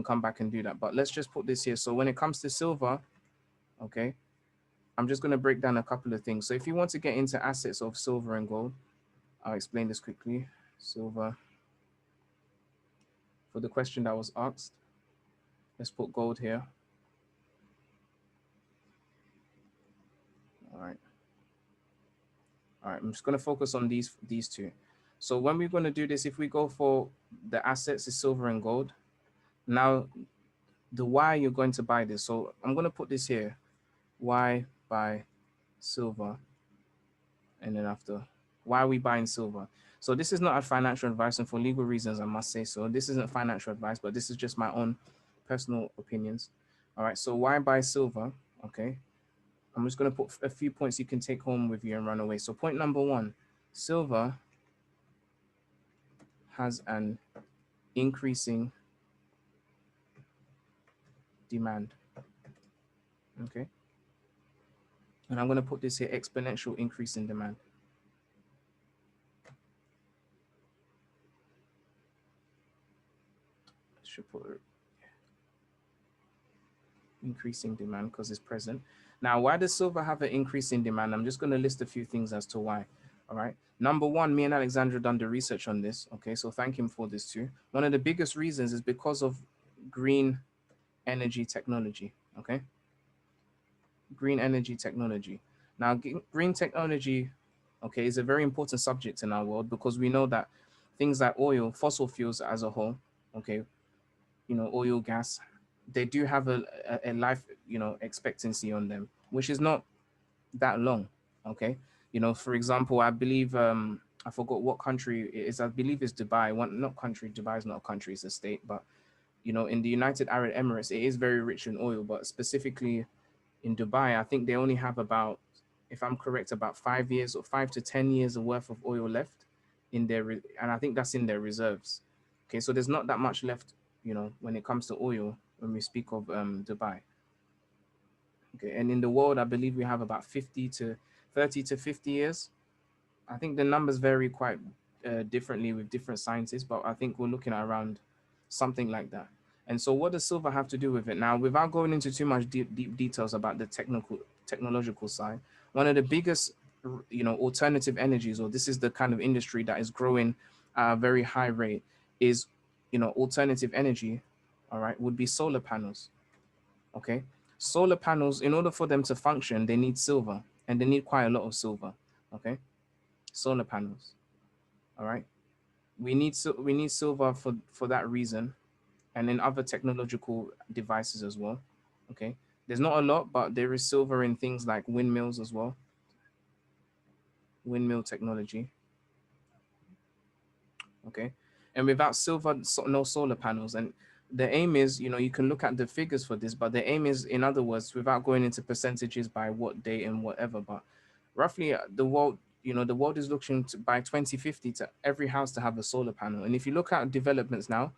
can come back and do that. But let's just put this here. So when it comes to silver, okay, I'm just going to break down a couple of things. So if you want to get into assets of silver and gold, I'll explain this quickly. Silver, for the question that was asked, let's put gold here. All right. All right, I'm just going to focus on these two. So when we're going to do this, if we go for the assets is silver and gold, now the why you're going to buy this. So I'm going to put this here, why buy silver, and then after, why are we buying silver? So this is not a financial advice, and for legal reasons, I must say so. This isn't financial advice, but this is just my own personal opinions. All right, so why buy silver? Okay, I'm just going to put a few points you can take home with you and run away. So point number one, silver has an increasing demand. Okay, and I'm going to put this here, exponential increase in demand. Should put increasing demand because it's present. Now, why does silver have an increase in demand? I'm just going to list a few things as to why. All right. Number one, me and Alexandra done the research on this. Okay, so thank him for this too. One of the biggest reasons is because of green energy technology. Okay, green energy technology. Now, green technology, okay, is a very important subject in our world because we know that things like oil, fossil fuels as a whole, okay, oil, gas, they do have a life, expectancy on them, which is not that long. Okay. For example, I believe, I forgot what country it is. I believe it's Dubai. Not country. Dubai is not a country, it's a state. But, in the United Arab Emirates, it is very rich in oil. But specifically in Dubai, I think they only have about, if I'm correct, about 5 years or 5 to 10 years of worth of oil left in their, and I think that's in their reserves. Okay. So there's not that much left, when it comes to oil, when we speak of Dubai. Okay, and in the world, I believe we have about 30 to 50 years. I think the numbers vary quite differently with different scientists, but I think we're looking at around something like that. And so, what does silver have to do with it? Now, without going into too much deep details about the technological side, one of the biggest, alternative energies, or this is the kind of industry that is growing at a very high rate, is, alternative energy. All right, would be solar panels. Okay, solar panels, in order for them to function, they need silver, and they need quite a lot of silver. Okay, solar panels. All right, we need silver for that reason, and in other technological devices as well. Okay, there's not a lot, but there is silver in things like windmills as well, windmill technology. Okay, and without silver, no solar panels. And the aim is, you can look at the figures for this, but the aim is, in other words, without going into percentages by what date and whatever, but roughly the world, the world is looking to, by 2050, to every house to have a solar panel. And if you look at developments now,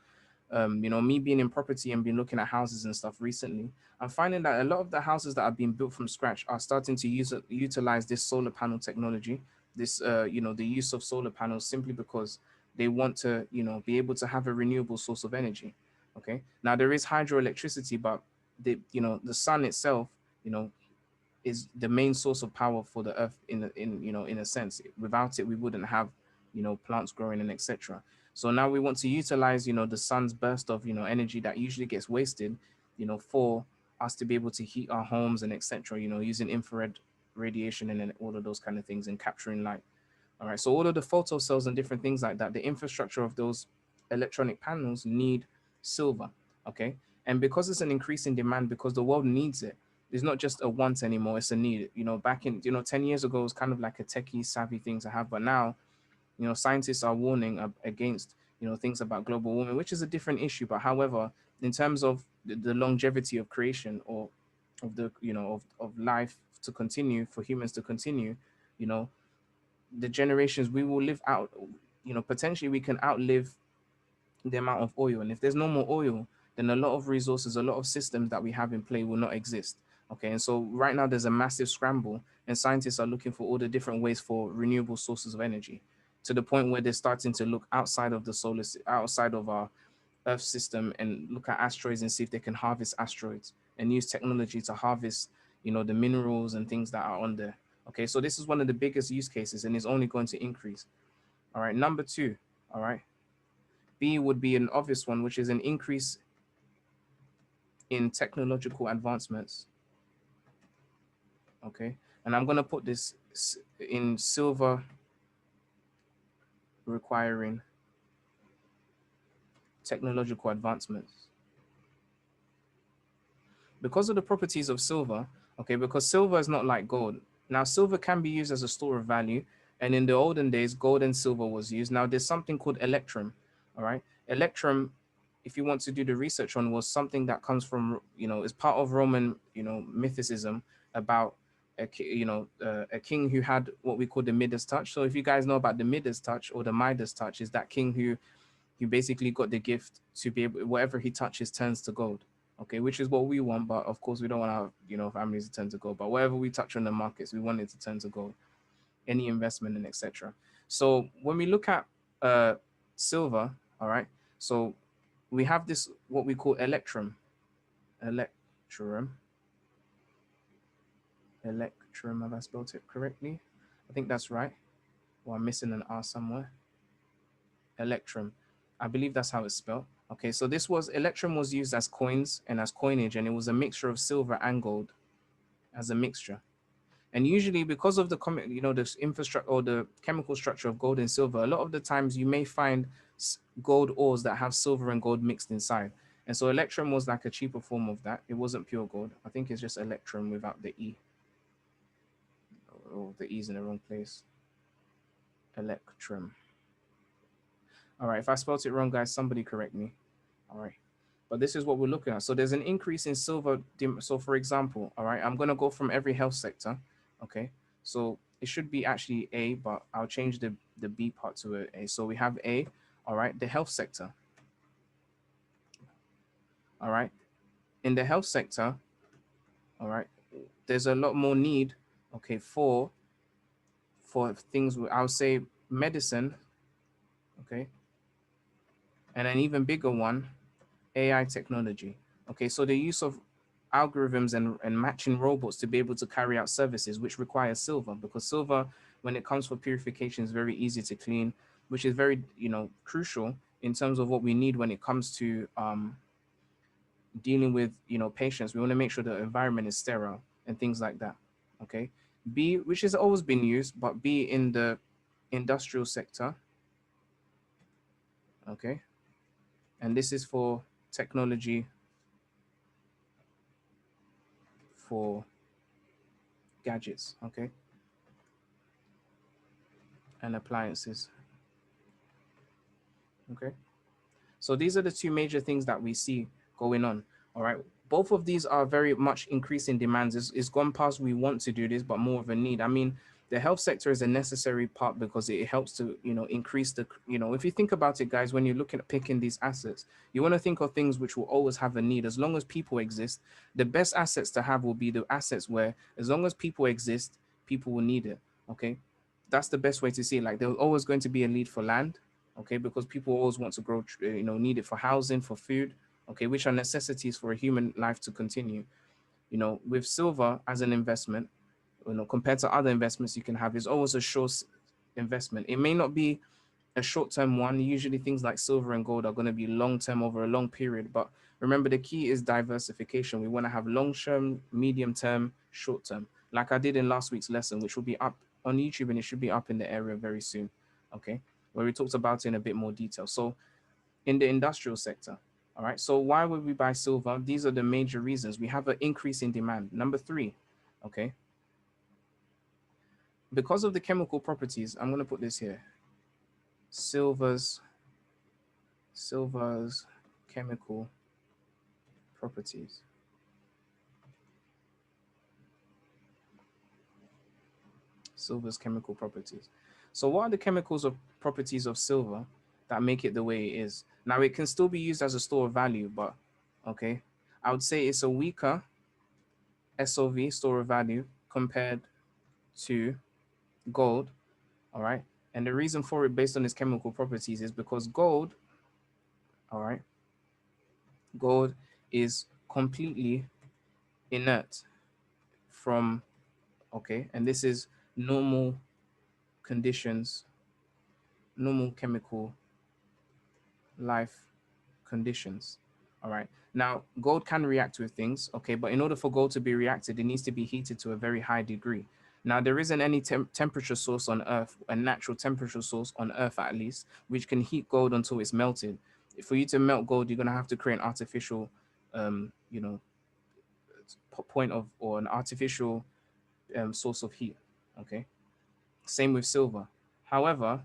me being in property and been looking at houses and stuff recently, I'm finding that a lot of the houses that are being built from scratch are starting to utilize this solar panel technology, this, the use of solar panels, simply because they want to, be able to have a renewable source of energy. Okay. Now there is hydroelectricity, but the sun itself, you know, is the main source of power for the earth in a sense. Without it, we wouldn't have, plants growing and etc. So now we want to utilize, the sun's burst of, energy that usually gets wasted, for us to be able to heat our homes and etc., using infrared radiation and then all of those kind of things and capturing light. All right. So all of the photo cells and different things like that, the infrastructure of those electronic panels need silver. Okay. And because it's an increasing demand, because the world needs it, it's not just a want anymore, it's a need. Back in, 10 years ago, it was kind of like a techie savvy thing to have. But now, scientists are warning against, things about global warming, which is a different issue. But however, in terms of the longevity of creation, or of the, of life to continue, for humans to continue, you know, the generations we will live out, potentially we can outlive the amount of oil. And if there's no more oil, then a lot of resources, a lot of systems that we have in play will not exist. Okay. And so right now there's a massive scramble, and scientists are looking for all the different ways for renewable sources of energy, to the point where they're starting to look outside of the outside of our Earth system and look at asteroids and see if they can harvest asteroids and use technology to harvest, the minerals and things that are on there. Okay, so this is one of the biggest use cases and is only going to increase. All right, number two, all right, B would be an obvious one, which is an increase in technological advancements. Okay, and I'm going to put this in silver requiring technological advancements. Because of the properties of silver, okay, because silver is not like gold. Now, silver can be used as a store of value, and in the olden days, gold and silver was used. Now, there's something called electrum, all right? Electrum, if you want to do the research on, was something that comes from, is part of Roman, mythicism about a king who had what we call the Midas touch. So if you guys know about the Midas touch or the Midas touch, is that king who basically got the gift to be able, whatever he touches turns to gold. Okay, which is what we want, but of course we don't want our families to turn to gold. But whatever we touch on the markets, we want it to turn to gold. Any investment and etc. So when we look at silver, all right. So we have this what we call electrum, electrum. Have I spelled it correctly? I think that's right. Or I'm missing an R somewhere. Electrum. I believe that's how it's spelled. Okay, so electrum was used as coins and as coinage, and it was a mixture of silver and gold as a mixture. And usually because of this infrastructure or the chemical structure of gold and silver, a lot of the times you may find gold ores that have silver and gold mixed inside. And so electrum was like a cheaper form of that. It wasn't pure gold. I think it's just electrum without the E. Oh, the E's in the wrong place. Electrum. All right, if I spelled it wrong, guys, somebody correct me. All right. But this is what we're looking at. So there's an increase in silver. So for example, all right, I'm going to go from every health sector. Okay. So it should be actually A, but I'll change the B part to A. So we have A, all right, the health sector. All right. In the health sector, all right, there's a lot more need, okay, for things, I would say medicine, okay, and an even bigger one, AI technology. Okay, so the use of algorithms and matching robots to be able to carry out services which require silver, because silver, when it comes for purification, is very easy to clean, which is very crucial in terms of what we need when it comes to dealing with patients. We want to make sure the environment is sterile and things like that. Okay, B, which has always been used, but B in the industrial sector. Okay, and this is for technology for gadgets. Okay, and appliances. Okay, so these are the two major things that we see going on. All right, both of these are very much increasing demands. It's gone past we want to do this, but more of a need. I mean, the health sector is a necessary part because it helps to increase the if you think about it, guys, when you're looking at picking these assets, you want to think of things which will always have a need. As long as people exist, the best assets to have will be the assets where as long as people exist, people will need it. Okay, that's the best way to see it. Like there's always going to be a need for land, okay, because people always want to grow, need it for housing, for food, okay, which are necessities for a human life to continue. With silver as an investment, compared to other investments you can have, is always a short investment. It may not be a short-term one. Usually things like silver and gold are going to be long-term over a long period. But remember, the key is diversification. We want to have long-term, medium-term, short-term, like I did in last week's lesson, which will be up on YouTube and it should be up in the area very soon. Okay, where we talked about it in a bit more detail. So in the industrial sector, all right, so why would we buy silver? These are the major reasons. We have an increase in demand. Number three, okay, because of the chemical properties, I'm going to put this here. Silver's chemical properties. Silver's chemical properties. So what are the chemicals of properties of silver that make it the way it is? Now it can still be used as a store of value, but okay, I would say it's a weaker SOV, store of value, compared to gold. All right. And the reason for it based on its chemical properties is because gold, all right, Gold is completely inert from, okay, and this is normal conditions, normal chemical life conditions. All right. Now, gold can react with things, okay, but in order for gold to be reacted, it needs to be heated to a very high degree. Now, there isn't any temperature source on Earth, a natural temperature source on Earth at least, which can heat gold until it's melted. For you to melt gold, you're going to have to create an artificial, you know, point of, or an artificial source of heat. Okay. Same with silver. However,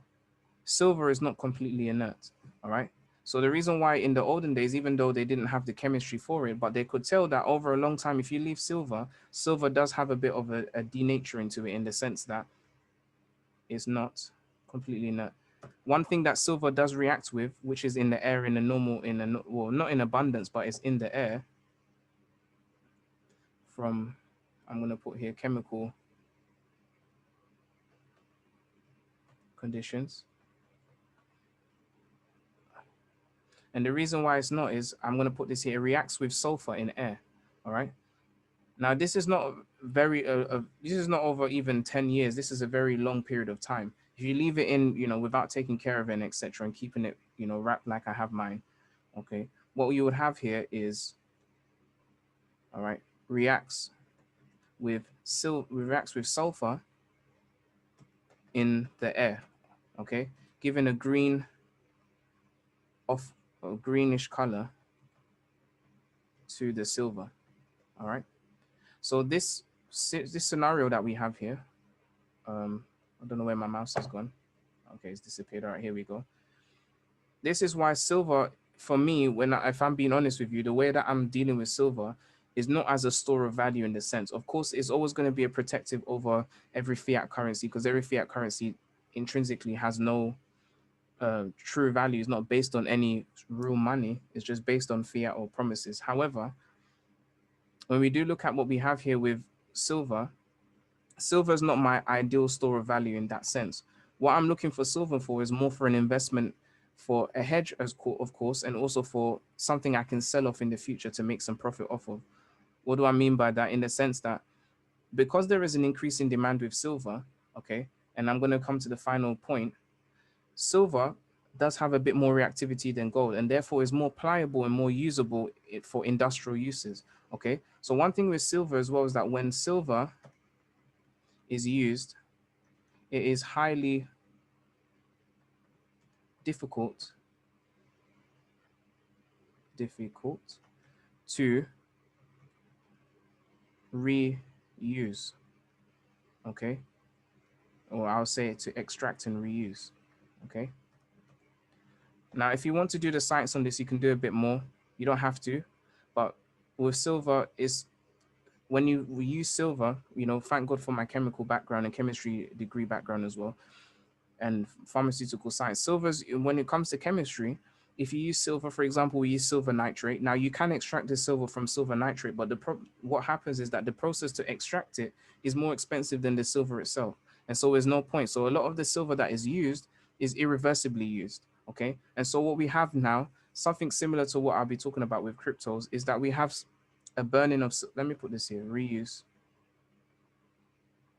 silver is not completely inert. All right. So the reason why in the olden days, even though they didn't have the chemistry for it, but they could tell that over a long time, if you leave silver, silver does have a bit of a denaturing to it in the sense that it's not completely inert. One thing that silver does react with, which is in the air in a normal, well, not in abundance, but it's in the air from, I'm going to put here chemical conditions. And the reason why it's not is, I'm going to put this here, it reacts with sulfur in air. All right. Now, this is not very, this is not over even 10 years. This is a very long period of time. If you leave it in, without taking care of it, etc., and keeping it, wrapped like I have mine, okay, what you would have here is, all right, reacts with sulfur in the air, okay, giving a green off, a greenish color to the silver, all right. So this scenario that we have here, I don't know where my mouse has gone. Okay, it's disappeared. All right, here we go. This is why silver, for me, if I'm being honest with you, the way that I'm dealing with silver is not as a store of value in the sense. Of course, it's always going to be a protective over every fiat currency, because every fiat currency intrinsically has no true value. It's not based on any real money. It's just based on fiat or promises. However, when we do look at what we have here with silver, silver is not my ideal store of value in that sense. What I'm looking for silver for is more for an investment, for a hedge, of course, and also for something I can sell off in the future to make some profit off of. What do I mean by that? In the sense that because there is an increase in demand with silver, okay, and I'm going to come to the final point, silver does have a bit more reactivity than gold, and therefore is more pliable and more usable for industrial uses, okay? So one thing with silver as well is that when silver is used, it is highly difficult to reuse, okay, or I'll say to extract and reuse, okay. Now if you want to do the science on this, you can do a bit more. You don't have to, but with silver is, when you use silver, thank God for my chemical background and chemistry degree background as well, and pharmaceutical science. Silver's, when it comes to chemistry, if you use silver, for example, we use silver nitrate. Now you can extract the silver from silver nitrate, but what happens is that the process to extract it is more expensive than the silver itself. And so there's no point. So a lot of the silver that is used is irreversibly used. Okay. And so what we have now, something similar to what I'll be talking about with cryptos, is that we have a burning of, let me put this here, reuse.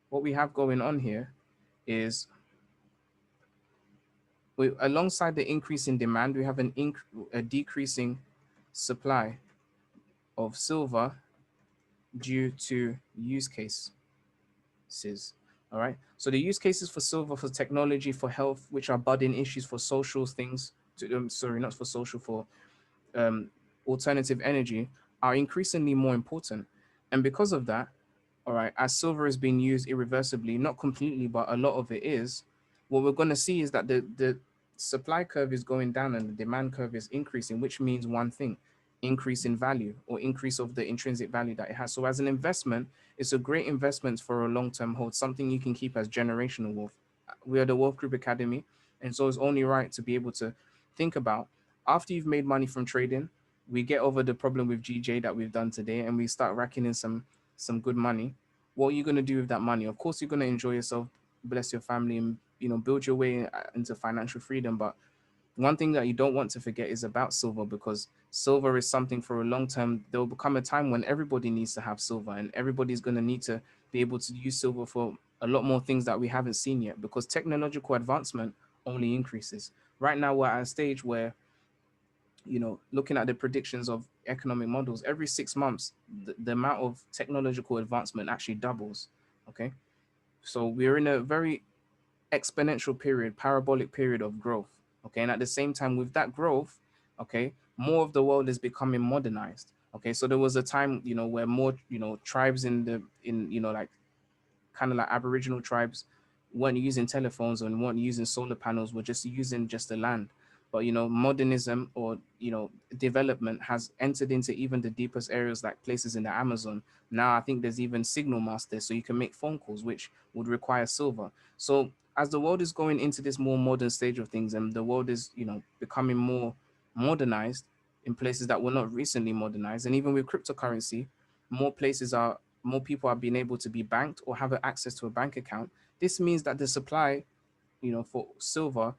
What we have going on here is, alongside the increase in demand, we have a decreasing supply of silver due to use cases. All right. So the use cases for silver, for technology, for health, which are budding issues, for social things, sorry, not for social, for um, alternative energy, are increasingly more important. And because of that, all right, as silver is being used irreversibly, not completely, but a lot of it is, what we're going to see is that the supply curve is going down and the demand curve is increasing, which means one thing: increase in value, or increase of the intrinsic value that it has. So as an investment, it's a great investment for a long-term hold, something you can keep as generational wealth. We are the Wealth Group Academy, and so it's only right to be able to think about, after you've made money from trading, we get over the problem with GJ that we've done today, and we start racking in some good money. What are you going to do with that money? Of course, you're going to enjoy yourself, bless your family, and build your way into financial freedom. But One thing that you don't want to forget is about silver, because silver is something for a long term. There will become a time when everybody needs to have silver, and everybody's going to need to be able to use silver for a lot more things that we haven't seen yet, because technological advancement only increases. Right now, we're at a stage where, looking at the predictions of economic models, every 6 months, the amount of technological advancement actually doubles. Okay. So we're in a very exponential period, parabolic period of growth. Okay. And at the same time, with that growth, okay, more of the world is becoming modernized. Okay. So there was a time, where more, tribes like kind of like Aboriginal tribes weren't using telephones and weren't using solar panels, were just using just the land. But modernism, or development has entered into even the deepest areas, like places in the Amazon. Now I think there's even signal masters, so you can make phone calls, which would require silver. So as the world is going into this more modern stage of things, and the world is becoming more modernized in places that were not recently modernized, and even with cryptocurrency, more people are being able to be banked or have access to a bank account. This means that the supply, for silver,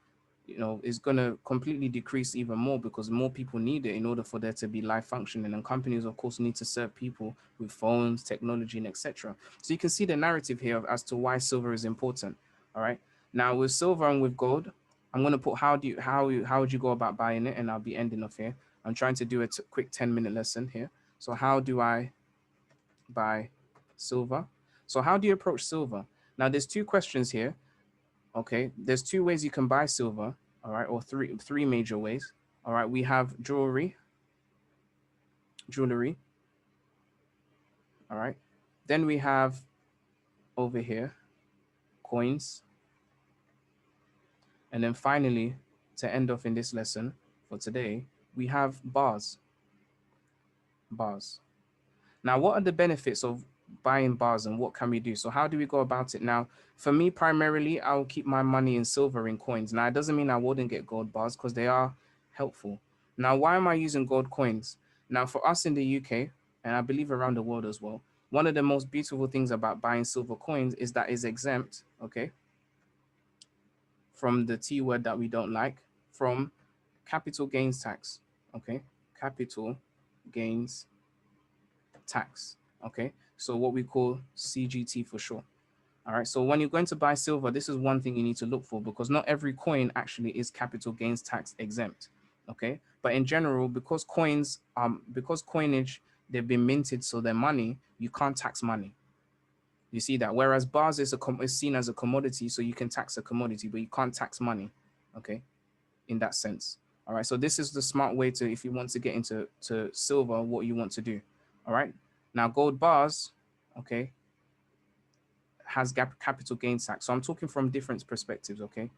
is going to completely decrease even more, because more people need it in order for there to be live functioning. And companies, of course, need to serve people with phones, technology, and etc. So you can see the narrative here as to why silver is important. All right. Now with silver and with gold, I'm going to put how would you go about buying it, and I'll be ending off here. I'm trying to do a quick 10-minute lesson here. So how do I buy silver? So how do you approach silver? Now there's two questions here. Okay, there's two ways you can buy silver. All right, or three major ways. All right, we have jewelry. All right, then we have over here coins, and then finally, to end off in this lesson for today, we have bars. Bars. Now, what are the benefits of buying bars, and what can we do? So how do we go about it? Now, for me, primarily, I'll keep my money in silver in coins. Now, it doesn't mean I wouldn't get gold bars, because they are helpful. Now, why am I using gold coins? Now, for us in the UK, and I believe around the world as well, one of the most beautiful things about buying silver coins is that it's exempt, okay, from the T word that we don't like, from capital gains tax, okay? Capital gains tax. Okay, so what we call CGT for short. All right, so when you're going to buy silver, this is one thing you need to look for, because not every coin actually is capital gains tax exempt. Okay, but in general, because coinage, they've been minted, so they're money, you can't tax money. You see that? Whereas bars is seen as a commodity, so you can tax a commodity, but you can't tax money. Okay, in that sense. All right. So this is the smart way to, if you want to get into silver, what you want to do. All right. Now gold bars, okay, has capital gains tax. So I'm talking from different perspectives. Okay.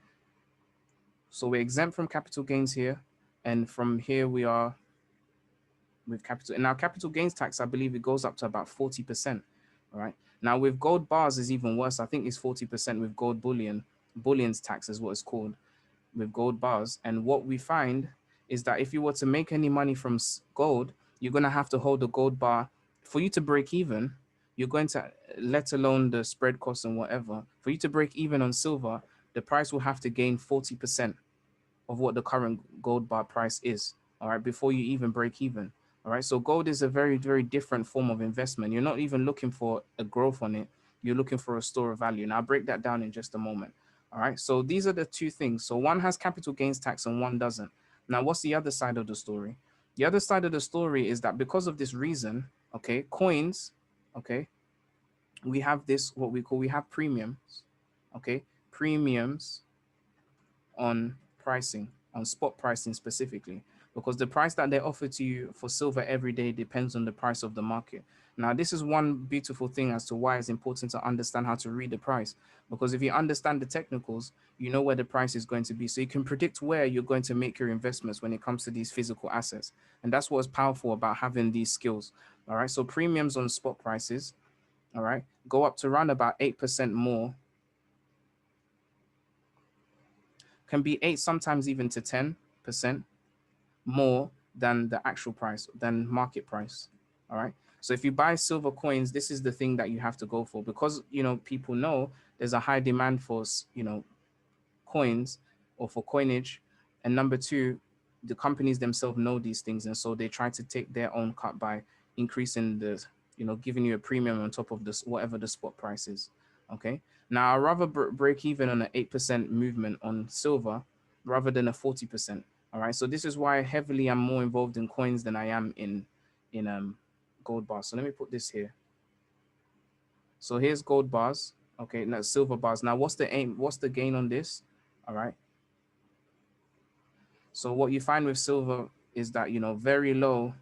So we're exempt from capital gains here, and from here we are with capital. And now capital gains tax, I believe it goes up to about 40%. All right. Now with gold bars is even worse. I think it's 40% with gold bullion. Bullion's tax is what it's called, with gold bars. And what we find is that if you were to make any money from gold, you're going to have to hold a gold bar for you to break even. You're going to, let alone the spread costs and whatever, for you to break even on silver, the price will have to gain 40% of what the current gold bar price is. All right, before you even break even. All right, so gold is a very, very different form of investment. You're not even looking for a growth on it, you're looking for a store of value. And I'll break that down in just a moment. All right, so these are the two things. So one has capital gains tax and one doesn't. Now, what's the other side of the story? The other side of the story is that because of this reason, okay, coins, okay, we have this, what we have premiums, okay, premiums on pricing, on spot pricing specifically, because the price that they offer to you for silver every day depends on the price of the market. Now, this is one beautiful thing as to why it's important to understand how to read the price, because if you understand the technicals, you know where the price is going to be. So you can predict where you're going to make your investments when it comes to these physical assets. And that's what's powerful about having these skills. All right. So premiums on spot prices, all right, go up to around about 8% more, can be 8, sometimes even to 10% more than the actual price, than market price. All right. So if you buy silver coins, this is the thing that you have to go for, because, people know there's a high demand for, coins or for coinage. And number two, the companies themselves know these things, and so they try to take their own cut by increasing the, giving you a premium on top of this whatever the spot price is. Okay. Now I'd rather break even on an 8% movement on silver rather than a 40%. All right. So this is why heavily I'm more involved in coins than I am in gold bars. So let me put this here. So here's gold bars. Okay, now silver bars. Now what's the aim? What's the gain on this? All right. So what you find with silver is that, very low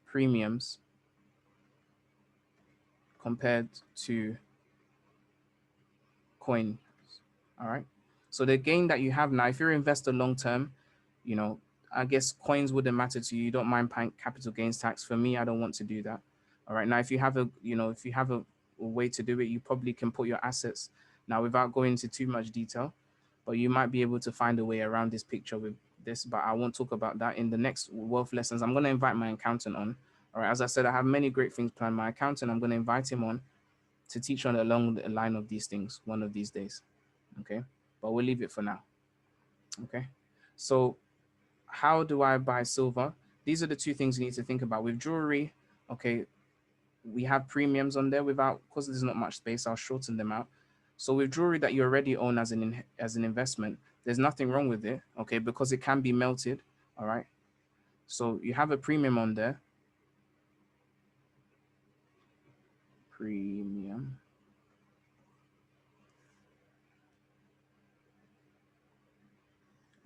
premiums compared to coin. All right. So the gain that you have now, if you're an investor long term, you know, I guess coins wouldn't matter to you. You don't mind paying capital gains tax. For me, I don't want to do that. All right. Now, if you have a way to do it, you probably can put your assets now without going into too much detail, but you might be able to find a way around this picture with this. But I won't talk about that in the next wealth lessons. I'm going to invite my accountant on. All right. As I said, I have many great things planned. My accountant, I'm going to invite him on to teach on along the line of these things one of these days. Okay. But we'll leave it for now. Okay. So how do I buy silver? These are the two things you need to think about. With jewelry, okay, we have premiums on there without, because there's not much space, I'll shorten them out. So with jewelry that you already own as an investment, there's nothing wrong with it, okay, because it can be melted. All right. So you have a premium on there. Premium.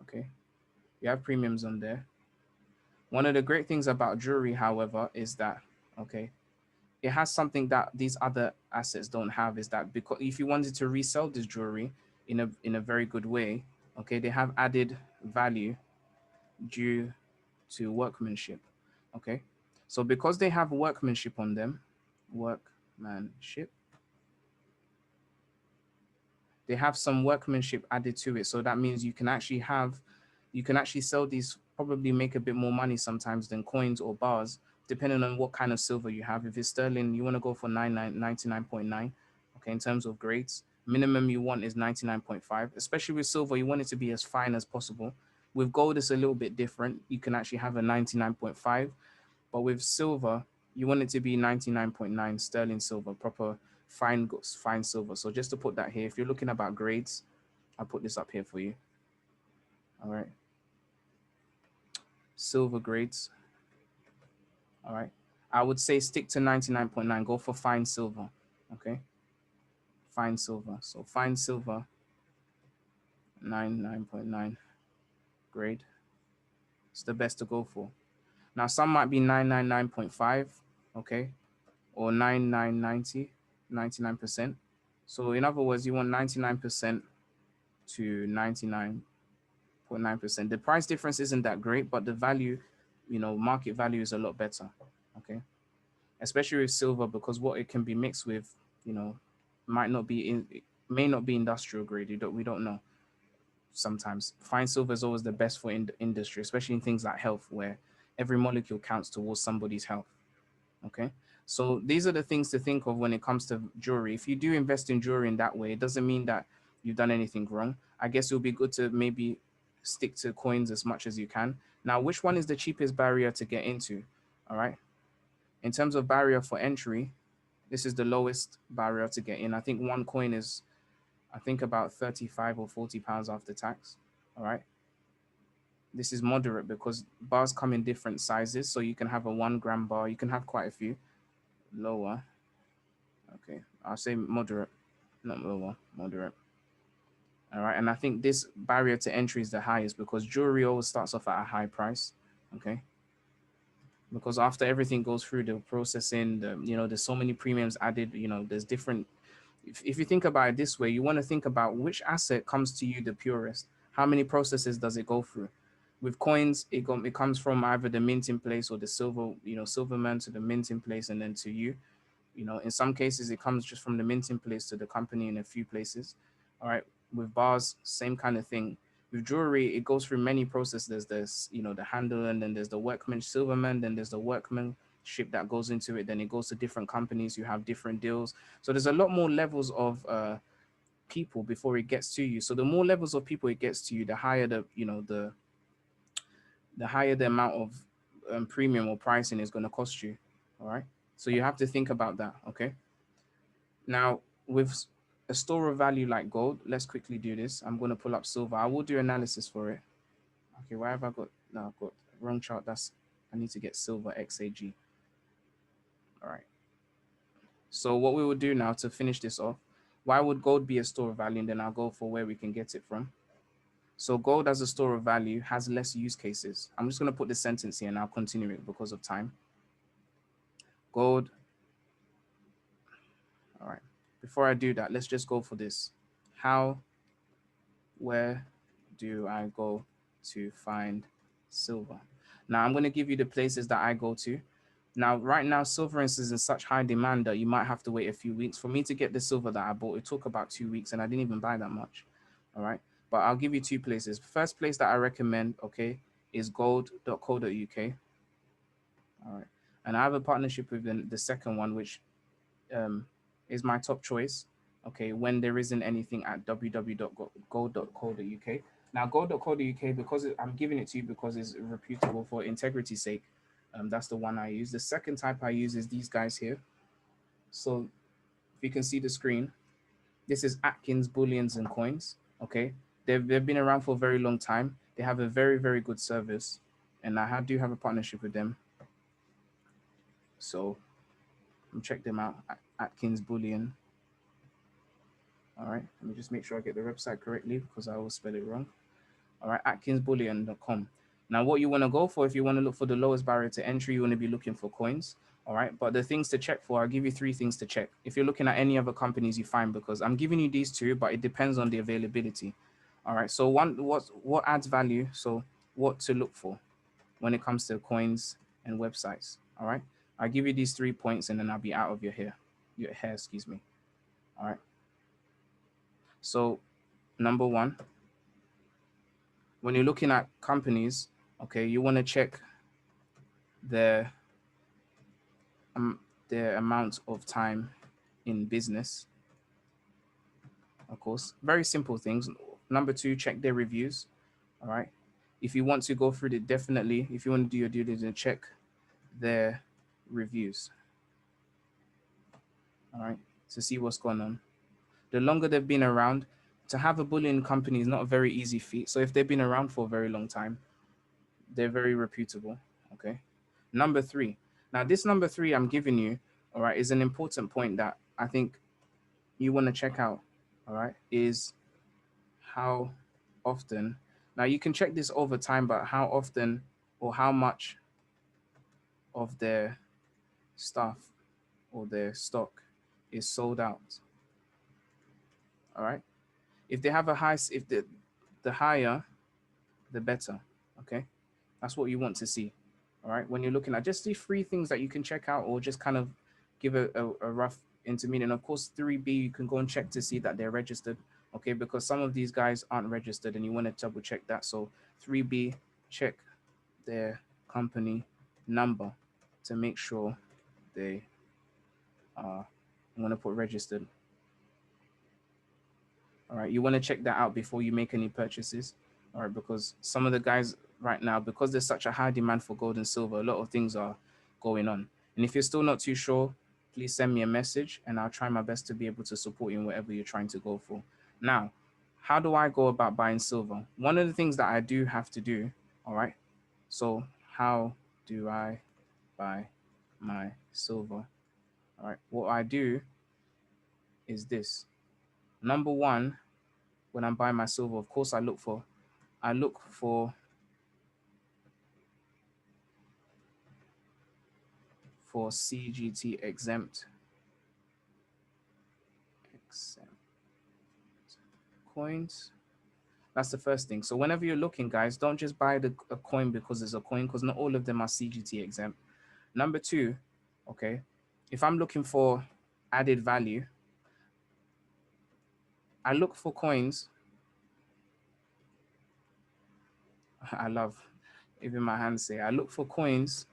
Okay. You have premiums on there. One of the great things about jewelry, however, is that, okay, it has something that these other assets don't have, is that because if you wanted to resell this jewelry in a very good way, okay, they have added value due to workmanship. Okay. So because they have workmanship on them, workmanship, they have some workmanship added to it. So that means you can actually sell these, probably make a bit more money sometimes than coins or bars, depending on what kind of silver you have. If it's sterling, you want to go for 99.9. Okay, in terms of grades, minimum you want is 99.5. Especially with silver, you want it to be as fine as possible. With gold, it's a little bit different. You can actually have a 99.5, but with silver, you want it to be 99.9 sterling silver, proper fine silver. So just to put that here, if you're looking about grades, I'll put this up here for you. All right. Silver grades. All right. I would say stick to 99.9. Go for fine silver. Okay. Fine silver. So fine silver, 99.9 grade. It's the best to go for. Now, some might be 999.5. Okay. Or 9990, 99%. So in other words, you want 99% to 99.9%. The price difference isn't that great, but the value, market value is a lot better. Okay. Especially with silver, because what it can be mixed with, you know, might not be in, it may not be industrial grade. We don't know. Sometimes fine silver is always the best for industry, especially in things like health, where every molecule counts towards somebody's health. Okay. So these are the things to think of when it comes to jewelry. If you do invest in jewelry in that way, it doesn't mean that you've done anything wrong. I guess it would be good to maybe stick to coins as much as you can. Now, which one is the cheapest barrier to get into? All right. In terms of barrier for entry, this is the lowest barrier to get in. I think one coin is, I think, about 35 or 40 pounds after tax. All right. This is moderate because bars come in different sizes. So you can have a 1 gram bar, you can have quite a few. Lower. Okay. I'll say moderate, not lower, moderate. All right. And I think this barrier to entry is the highest because jewelry always starts off at a high price. Okay. Because after everything goes through the processing, there's so many premiums added, there's different. If you think about it this way, you want to think about which asset comes to you the purest. How many processes does it go through? With coins, it comes from either the minting place or the silver man to the minting place and then to you. In some cases, it comes just from the minting place to the company in a few places. All right. With bars, same kind of thing. With jewelry, it goes through many processes. There's, the handle, and then there's the workman, silverman, then there's the workmanship that goes into it. Then it goes to different companies. You have different deals. So there's a lot more levels of people before it gets to you. So the more levels of people it gets to you, the higher the the higher the amount of premium or pricing is going to cost you. All right. So you have to think about that. Okay. Now, with a store of value like gold, let's quickly do this. I'm going to pull up silver. I will do analysis for it. Okay. Why have I got? No, I've got wrong chart. I need to get silver XAG. All right. So what we will do now to finish this off, why would gold be a store of value? And then I'll go for where we can get it from. So gold as a store of value has less use cases. I'm just going to put this sentence here and I'll continue it because of time. Gold. All right. Before I do that, let's just go for this. Where do I go to find silver? Now I'm going to give you the places that I go to. Now, right now, silver is in such high demand that you might have to wait a few weeks. For me to get the silver that I bought, it took about 2 weeks and I didn't even buy that much. All right. But I'll give you two places. First place that I recommend, okay, is gold.co.uk. All right. And I have a partnership with the second one, which is my top choice. Okay, when there isn't anything at www.gold.co.uk. Now, gold.co.uk, because I'm giving it to you because it's reputable for integrity's sake. That's the one I use. The second type I use is these guys here. So if you can see the screen, this is Atkins Bullions and Coins. Okay, they've been around for a very long time. They have a very, very good service, and I do have a partnership with them. So check them out. Atkins Bullion. All right, let me just make sure I get the website correctly because I always spell it wrong. All right, atkinsbullion.com. Now, what you want to go for, if you want to look for the lowest barrier to entry, you want to be looking for coins. All right, but the things to check for, I'll give you 3 things to check. If you're looking at any other companies, you find, because I'm giving you these 2, but it depends on the availability. All right, so what adds value? So what to look for when it comes to coins and websites. All right, I'll give you these 3 points and then I'll be out of your hair, excuse me. All right. So number 1, when you're looking at companies, okay, you want to check their amount of time in business. Of course, very simple things. Number 2, check their reviews. All right. If you want to go through it, definitely, if you want to do your due diligence, check their reviews. All right, to see what's going on. The longer they've been around, to have a bullion company is not a very easy feat. So if they've been around for a very long time, they're very reputable. Okay. Number 3. Now, this number 3 I'm giving you, all right, is an important point that I think you want to check out. All right, is how often. Now, you can check this over time, but how often or how much of their stuff or their stock is sold out. All right. If they have a high, if the higher, the better. Okay. That's what you want to see. All right. When you're looking at just these 3 things that you can check out or just kind of give a rough intermediate. And of course, 3B, you can go and check to see that they're registered. Okay. Because some of these guys aren't registered and you want to double check that. So 3B, check their company number to make sure they are, I'm going to put registered. All right. You want to check that out before you make any purchases. All right. Because some of the guys right now, because there's such a high demand for gold and silver, a lot of things are going on. And if you're still not too sure, please send me a message and I'll try my best to be able to support you in whatever you're trying to go for. Now, how do I go about buying silver? One of the things that I do have to do, all right? So how do I buy my silver? All right, what I do is this. Number 1, when I'm buying my silver, of course, I look for CGT exempt coins. That's the first thing. So whenever you're looking, guys, don't just buy a coin because it's a coin, because not all of them are CGT exempt. Number 2, okay, if I'm looking for added value, I look for coins. I love, even my hands say, I look for coins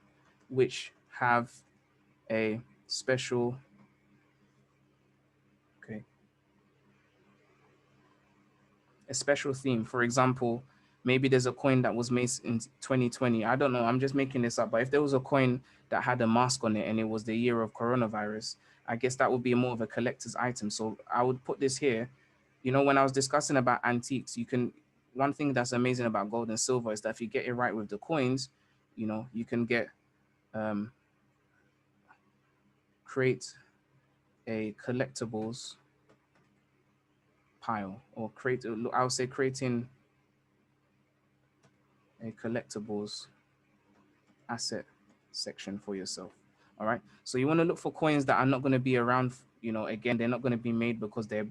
which have a special, okay, a special theme. For example, Maybe there's a coin that was made in 2020. I don't know. I'm just making this up. But if there was a coin that had a mask on it and it was the year of coronavirus, I guess that would be more of a collector's item. So I would put this here. You know, when I was discussing about antiques, you can, one thing that's amazing about gold and silver is that if you get it right with the coins, you know, you can get, um, create a collectibles pile, or create, I would say creating a collectibles asset section for yourself. All right. So you want to look for coins that are not going to be around. You know, again, they're not going to be made because they're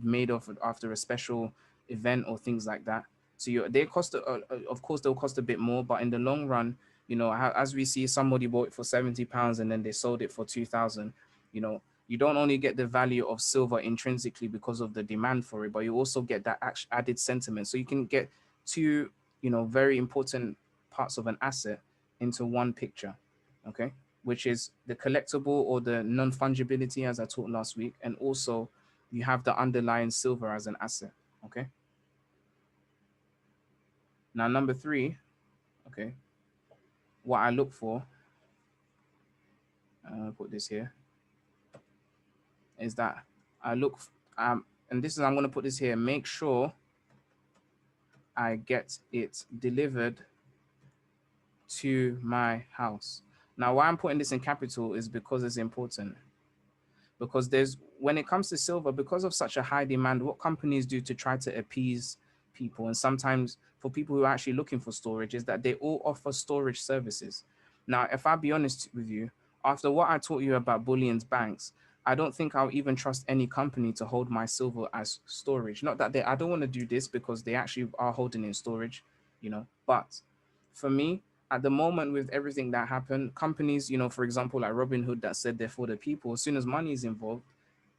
made after a special event or things like that. So they cost, of course, they'll cost a bit more, but in the long run, you know, as we see, somebody bought it for £70 and then they sold it for 2,000. You know, you don't only get the value of silver intrinsically because of the demand for it, but you also get that added sentiment. So you can get two, you know, very important parts of an asset into one picture, okay? Which is the collectible or the non-fungibility, as I taught last week, and also you have the underlying silver as an asset, okay? Now, number three, okay, what I look for, I'll put this here, is that I look, and this is, I'm gonna put this here, make sure I get it delivered to my house. Now, why I'm putting this in capital is because it's important. Because there's, when it comes to silver, because of such a high demand, what companies do to try to appease people, and sometimes for people who are actually looking for storage, is that they all offer storage services. Now, if I be honest with you, after what I taught you about bullions banks, I don't think I'll even trust any company to hold my silver as storage. Not that I don't want to do this, because they actually are holding in storage, you know, but for me, at the moment, with everything that happened, companies, you know, for example, like Robinhood, that said they're for the people, as soon as money is involved,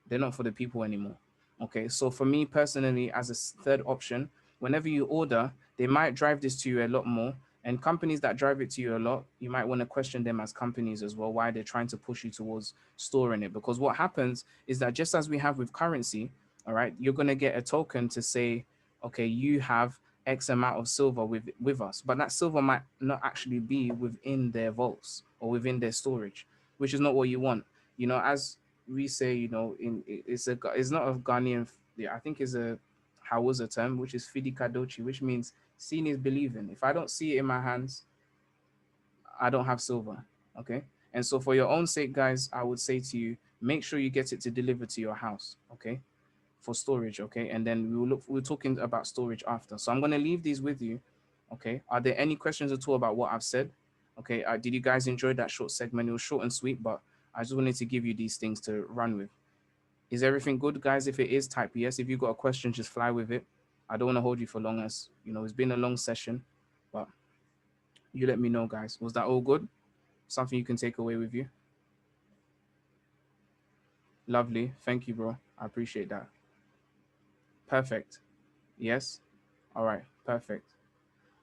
they're not for the people anymore. Okay, so for me personally, as a third option, whenever you order, they might drive this to you a lot more. And companies that drive it to you a lot, you might want to question them as companies as well, why they're trying to push you towards storing it. Because what happens is that, just as we have with currency, all right, you're going to get a token to say, okay, you have X amount of silver with us, but that silver might not actually be within their vaults or within their storage, which is not what you want. You know, as we say, you know, it's not a Ghanaian, yeah, I think it's a Hausa term, which is Fidi Kadochi, which means seeing is believing. If I don't see it in my hands, I don't have silver. Okay. And so for your own sake, guys, I would say to you, make sure you get it to deliver to your house. Okay. For storage. Okay. And then we're talking about storage after. So I'm going to leave these with you. Okay. Are there any questions at all about what I've said? Okay. Did you guys enjoy that short segment? It was short and sweet, but I just wanted to give you these things to run with. Is everything good, guys? If it is, type yes. If you've got a question, just fly with it. I don't want to hold you for long, as you know, it's been a long session, but you let me know, guys. Was that all good? Something you can take away with you? Lovely. Thank you, bro. I appreciate that. Perfect. Yes. All right. Perfect.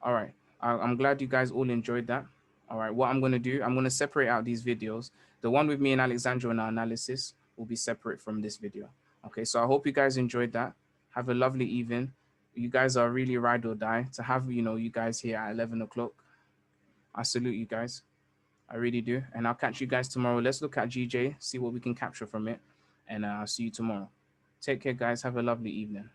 All right. I'm glad you guys all enjoyed that. All right. What I'm going to do, I'm going to separate out these videos. The one with me and Alexandra in our analysis will be separate from this video. Okay. So I hope you guys enjoyed that. Have a lovely evening. You guys are really ride or die to have, you know, you guys here at 11 o'clock. I salute you guys. I really do. And I'll catch you guys tomorrow. Let's look at GJ, see what we can capture from it. And I'll see you tomorrow. Take care, guys. Have a lovely evening.